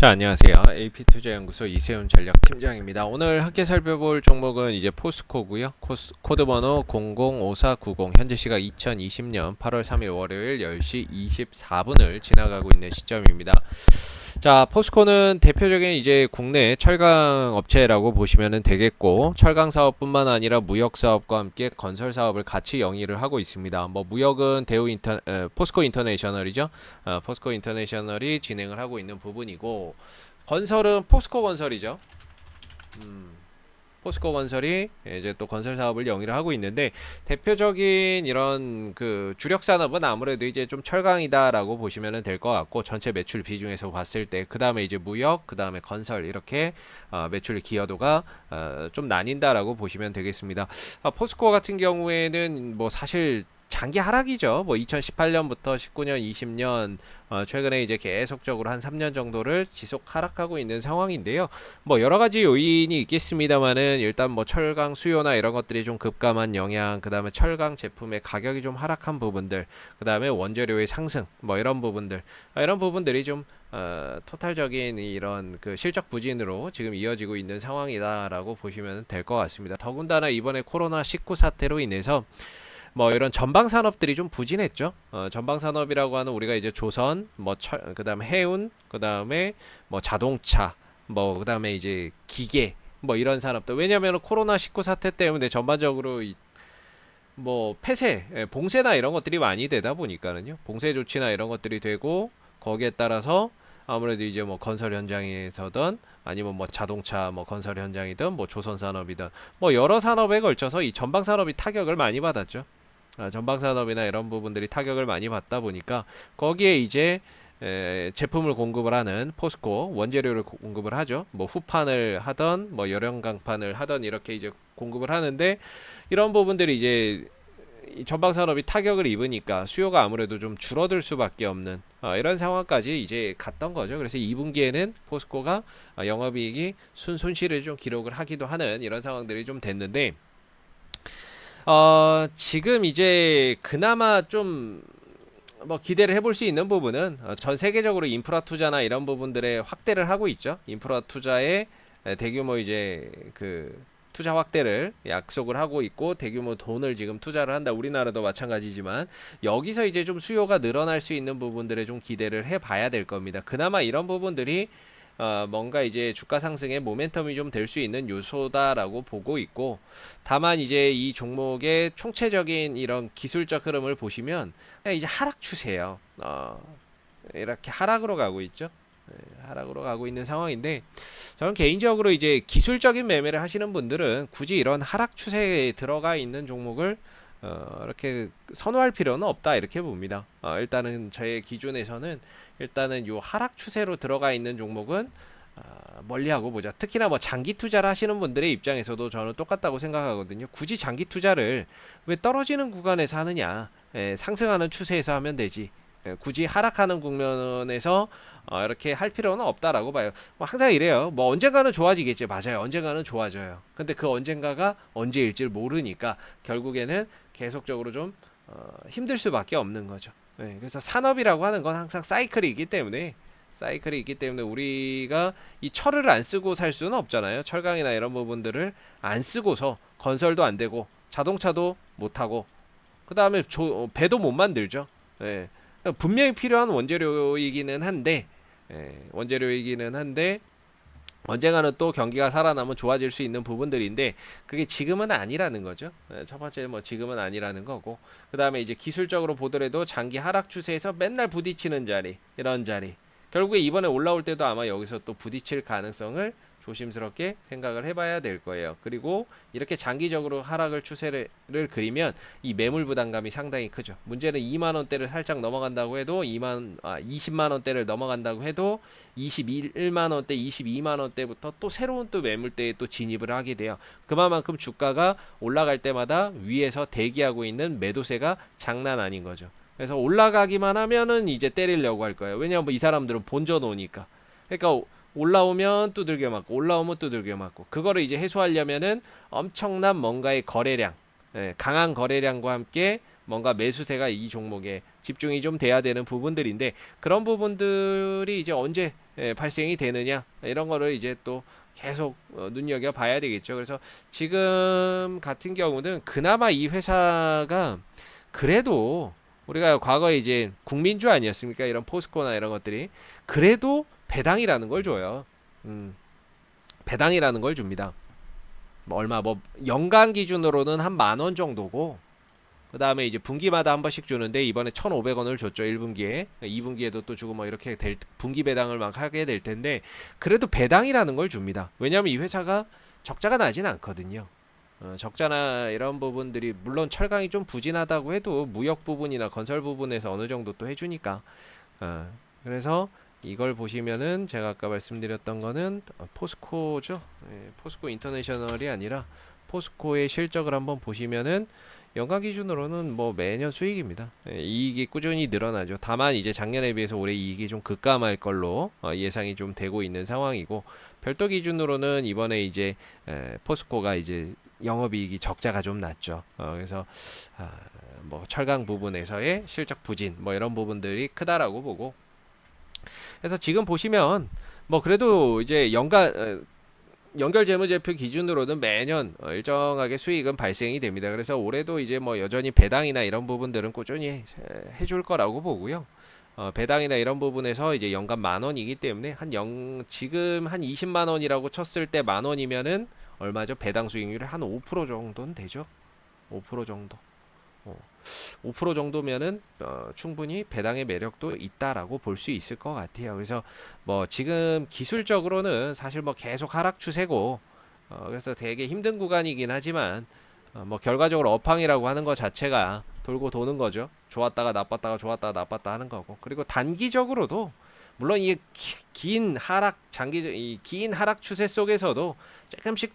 자, 안녕하세요. AP투자연구소 이세훈 전략팀장입니다. 오늘 함께 살펴볼 종목은 이제 포스코고요. 코드 번호 005490, 현재 시각 2020년 8월 3일 월요일 10시 24분을 지나가고 있는 시점입니다. 자, 포스코는 대표적인 이제 국내 철강 업체라고 보시면 되겠고, 철강 사업뿐만 아니라 무역 사업과 함께 건설 사업을 같이 영위를 하고 있습니다. 뭐 무역은 포스코 인터내셔널이죠. 포스코 인터내셔널이 진행을 하고 있는 부분이고, 건설은 포스코 건설이죠. 포스코 건설이 이제 또 건설 사업을 영위를 하고 있는데, 대표적인 이런 그 주력 산업은 아무래도 이제 좀 철강이다라고 보시면 될 것 같고, 전체 매출 비중에서 봤을 때 그 다음에 이제 무역, 그 다음에 건설, 이렇게 매출 기여도가 좀 나뉜다라고 보시면 되겠습니다. 포스코 같은 경우에는 뭐 사실 장기 하락이죠. 뭐 2018년부터 19년, 20년 최근에 이제 계속적으로 한 3년 정도를 지속 하락하고 있는 상황인데요. 뭐 여러 가지 요인이 있겠습니다만은, 일단 뭐 철강 수요나 이런 것들이 좀 급감한 영향, 그다음에 철강 제품의 가격이 좀 하락한 부분들, 그다음에 원재료의 상승, 뭐 이런 부분들, 이런 부분들이 좀 토탈적인 이런 그 실적 부진으로 지금 이어지고 있는 상황이다라고 보시면 될 것 같습니다. 더군다나 이번에 코로나19 사태로 인해서 뭐 이런 전방 산업들이 좀 부진했죠. 전방 산업이라고 하는 우리가 이제 조선, 뭐 그다음에 해운, 그다음에 뭐 자동차, 뭐 그다음에 이제 기계, 뭐 이런 산업들. 왜냐하면 코로나19 사태 때문에 전반적으로 뭐 폐쇄, 봉쇄나 이런 것들이 많이 되다 보니까는요. 봉쇄 조치나 이런 것들이 되고, 거기에 따라서 아무래도 이제 뭐 건설 현장에서든 아니면 뭐 자동차 뭐 건설 현장이든 뭐 조선 산업이든 뭐 여러 산업에 걸쳐서 이 전방 산업이 타격을 많이 받았죠. 전방 산업이나 이런 부분들이 타격을 많이 받다 보니까, 거기에 이제 제품을 공급을 하는 포스코, 원재료를 공급을 하죠. 뭐 후판을 하던 뭐 열연강판을 하던 이렇게 이제 공급을 하는데, 이런 부분들이 이제 이 전방 산업이 타격을 입으니까 수요가 아무래도 좀 줄어들 수밖에 없는 이런 상황까지 이제 갔던 거죠. 그래서 2분기에는 포스코가 영업이익이 손실을 좀 기록을 하기도 하는 이런 상황들이 좀 됐는데, 지금 이제 그나마 좀 뭐 기대를 해볼 수 있는 부분은, 전 세계적으로 인프라 투자나 이런 부분들에 확대를 하고 있죠. 인프라 투자에 대규모 이제 그 투자 확대를 약속을 하고 있고, 대규모 돈을 지금 투자를 한다. 우리나라도 마찬가지지만, 여기서 이제 좀 수요가 늘어날 수 있는 부분들에 좀 기대를 해봐야 될 겁니다. 그나마 이런 부분들이 뭔가 이제 주가 상승의 모멘텀이 좀 될 수 있는 요소다라고 보고 있고, 다만 이제 이 종목의 총체적인 이런 기술적 흐름을 보시면 그냥 이제 하락 추세예요. 이렇게 하락으로 가고 있죠. 하락으로 가고 있는 상황인데, 저는 개인적으로 이제 기술적인 매매를 하시는 분들은 굳이 이런 하락 추세에 들어가 있는 종목을 이렇게 선호할 필요는 없다, 이렇게 봅니다. 일단은 저의 기준에서는 일단은 요 하락 추세로 들어가 있는 종목은 멀리하고 보자. 특히나 뭐 장기 투자를 하시는 분들의 입장에서도 저는 똑같다고 생각하거든요. 굳이 장기 투자를 왜 떨어지는 구간에서 하느냐, 상승하는 추세에서 하면 되지. 굳이 하락하는 국면에서 이렇게 할 필요는 없다라고 봐요. 뭐 항상 이래요. 뭐 언젠가는 좋아지겠지. 맞아요. 언젠가는 좋아져요. 근데 그 언젠가가 언제일지 모르니까 결국에는 계속적으로 좀 힘들 수밖에 없는 거죠. 그래서 산업이라고 하는 건 항상 사이클이 있기 때문에, 우리가 이 철을 안 쓰고 살 수는 없잖아요. 철강이나 이런 부분들을 안 쓰고서 건설도 안 되고 자동차도 못 하고, 그 다음에 배도 못 만들죠. 분명히 필요한 원재료이기는 한데, 언젠가는 또 경기가 살아나면 좋아질 수 있는 부분들인데, 그게 지금은 아니라는 거죠. 첫 번째 뭐 지금은 아니라는 거고, 그 다음에 이제 기술적으로 보더라도 장기 하락 추세에서 맨날 부딪히는 자리, 이런 자리, 결국에 이번에 올라올 때도 아마 여기서 또 부딪힐 가능성을 조심스럽게 생각을 해봐야 될 거예요. 그리고 이렇게 장기적으로 하락을 추세를 그리면 이 매물 부담감이 상당히 크죠. 문제는 2만 원대를 살짝 넘어간다고 해도 20만 원대를 넘어간다고 해도 21만 원대, 22만 원대부터 또 새로운 또 매물대에 또 진입을 하게 돼요. 그만큼 주가가 올라갈 때마다 위에서 대기하고 있는 매도세가 장난 아닌 거죠. 그래서 올라가기만 하면은 이제 때리려고 할 거예요. 왜냐하면 이 사람들은 본전 오니까. 그러니까 올라오면 두들겨 맞고, 올라오면 두들겨 맞고, 그거를 이제 해소하려면은 엄청난 뭔가의 거래량, 강한 거래량과 함께 뭔가 매수세가 이 종목에 집중이 좀 돼야 되는 부분들인데, 그런 부분들이 이제 언제 발생이 되느냐 이런 거를 이제 또 계속 눈여겨 봐야 되겠죠. 그래서 지금 같은 경우는 그나마 이 회사가 그래도 우리가 과거에 이제 국민주 아니었습니까? 이런 포스코나 이런 것들이 그래도 배당이라는 걸 줘요. 배당이라는 걸 줍니다. 뭐 얼마 뭐 연간 기준으로는 한 10,000원 정도고 그 다음에 이제 분기마다 한 번씩 주는데 이번에 1,500원을 줬죠. 1분기에 2분기에도 또 주고 뭐 이렇게 분기 배당을 막 하게 될 텐데 그래도 배당이라는 걸 줍니다. 왜냐하면 이 회사가 적자가 나진 않거든요. 적자나 이런 부분들이 물론 철강이 좀 부진하다고 해도 무역 부분이나 건설 부분에서 어느 정도 또 해주니까 그래서 이걸 보시면은 제가 아까 말씀드렸던 거는 포스코죠. 포스코 인터내셔널이 아니라 포스코의 실적을 한번 보시면은 연간 기준으로는 뭐 매년 수익입니다. 이익이 꾸준히 늘어나죠. 다만 이제 작년에 비해서 올해 이익이 좀 급감할 걸로 예상이 좀 되고 있는 상황이고 별도 기준으로는 이번에 이제 포스코가 이제 영업이익이 적자가 좀 났죠. 그래서 뭐 철강 부분에서의 실적 부진 뭐 이런 부분들이 크다라고 보고 그래서 지금 보시면 뭐 그래도 이제 연결 재무제표 기준으로는 매년 일정하게 수익은 발생이 됩니다. 그래서 올해도 이제 뭐 여전히 배당이나 이런 부분들은 꾸준히 해줄 거라고 보고요. 배당이나 이런 부분에서 이제 연간 10,000원이기 때문에 지금 한 20만 원이라고 쳤을 때 10,000원이면은 얼마죠? 배당 수익률이 한 5% 정도는 되죠. 5% 정도. 5% 정도면은 충분히 배당의 매력도 있다라고 볼 수 있을 것 같아요. 그래서 뭐 지금 기술적으로는 사실 뭐 계속 하락 추세고 그래서 되게 힘든 구간이긴 하지만 뭐 결과적으로 업황이라고 하는 것 자체가 돌고 도는 거죠. 좋았다가 나빴다가 좋았다가 나빴다 하는 거고 그리고 단기적으로도 물론 이 긴 하락 추세 속에서도 조금씩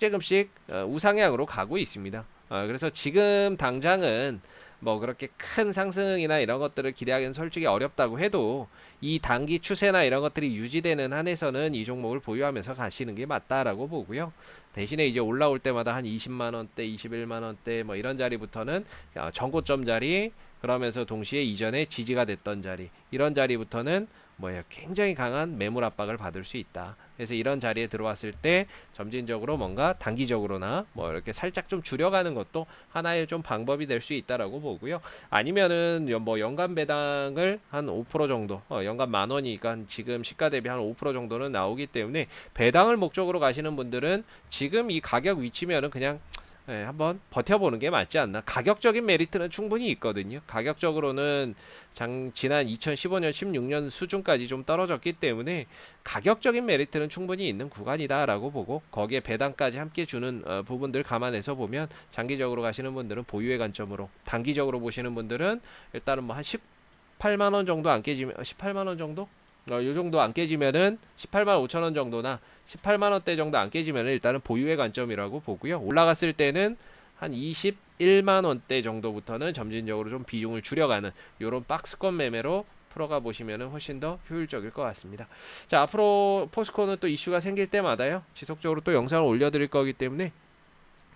우상향으로 가고 있습니다. 그래서 지금 당장은 뭐 그렇게 큰 상승이나 이런 것들을 기대하기는 솔직히 어렵다고 해도 이 단기 추세나 이런 것들이 유지되는 한에서는 이 종목을 보유하면서 가시는 게 맞다라고 보고요. 대신에 이제 올라올 때마다 한 20만 원대, 21만 원대 뭐 이런 자리부터는 전고점 자리 그러면서 동시에 이전에 지지가 됐던 자리 이런 자리부터는 뭐예요? 굉장히 강한 매물 압박을 받을 수 있다. 그래서 이런 자리에 들어왔을 때 점진적으로 뭔가 단기적으로나 뭐 이렇게 살짝 좀 줄여가는 것도 하나의 좀 방법이 될 수 있다라고 보고요. 아니면은 뭐 연간 배당을 한 5% 정도, 연간 10,000원이니까 지금 시가 대비 한 5% 정도는 나오기 때문에 배당을 목적으로 가시는 분들은 지금 이 가격 위치면은 그냥 한번 버텨보는 게 맞지 않나. 가격적인 메리트는 충분히 있거든요. 가격적으로는 지난 2015년 16년 수준까지 좀 떨어졌기 때문에 가격적인 메리트는 충분히 있는 구간이다라고 보고 거기에 배당까지 함께 주는 부분들 감안해서 보면 장기적으로 가시는 분들은 보유의 관점으로 단기적으로 보시는 분들은 일단은 뭐 한 18만 원 정도 안 깨지면 18만 원 정도? 요 정도 안 깨지면은 18만 5천 원 정도나 18만 원대 정도 안 깨지면은 일단은 보유의 관점이라고 보고요. 올라갔을 때는 한 21만 원대 정도부터는 점진적으로 좀 비중을 줄여가는 요런 박스권 매매로 풀어가 보시면은 훨씬 더 효율적일 것 같습니다. 자, 앞으로 포스코는 또 이슈가 생길 때마다요. 지속적으로 또 영상을 올려드릴 거기 때문에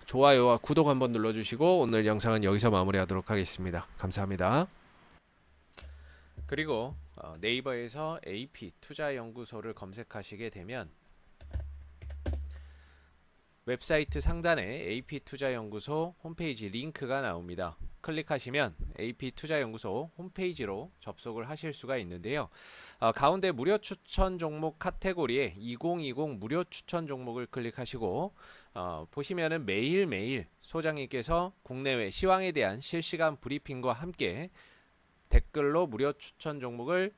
좋아요와 구독 한번 눌러주시고 오늘 영상은 여기서 마무리하도록 하겠습니다. 감사합니다. 그리고 네이버에서 AP 투자연구소를 검색하시게 되면 웹사이트 상단에 AP 투자연구소 홈페이지 링크가 나옵니다. 클릭하시면 AP 투자연구소 홈페이지로 접속을 하실 수가 있는데요. 가운데 무료 추천 종목 카테고리에 2020 무료 추천 종목을 클릭하시고 보시면은 매일매일 소장님께서 국내외 시황에 대한 실시간 브리핑과 함께 댓글로 무료 추천 종목을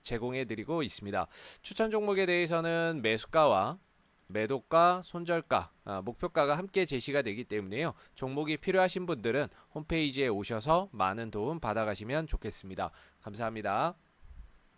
제공해 드리고 있습니다. 추천 종목에 대해서는 매수가와 매도가, 손절가, 목표가가 함께 제시가 되기 때문에요. 종목이 필요하신 분들은 홈페이지에 오셔서 많은 도움 받아가시면 좋겠습니다. 감사합니다.